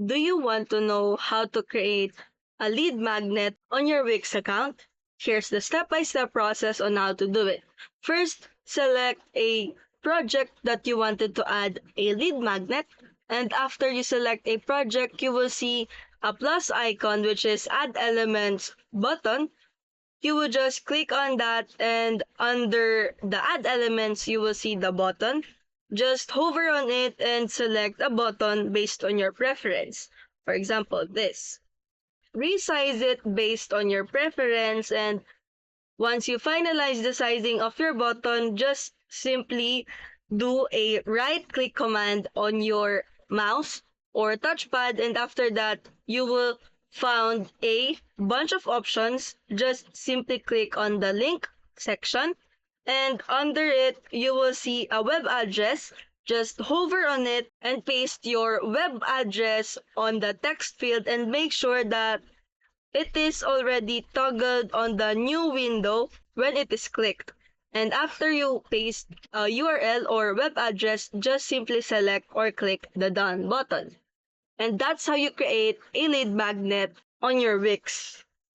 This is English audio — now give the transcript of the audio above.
Do you want to know how to create a lead magnet on your Wix account? Here's the step-by-step process on how to do it. First, select a project that you wanted to add a lead magnet. And after you select a project, you will see a plus icon, which is Add Elements button. You will just click on that, and under the Add Elements, you will see the button. Just hover on it and select a button based on your preference. For example, this. Resize it based on your preference, and once you finalize the sizing of your button, just simply do a right-click command on your mouse or touchpad, and after that, you will found a bunch of options. Just simply click on the link section, and under it, you will see a web address. Just hover on it and paste your web address on the text field, and make sure that it is already toggled on the new window when it is clicked. And after you paste a URL or web address, just simply select or click the Done button. And that's how you create a lead magnet on your Wix.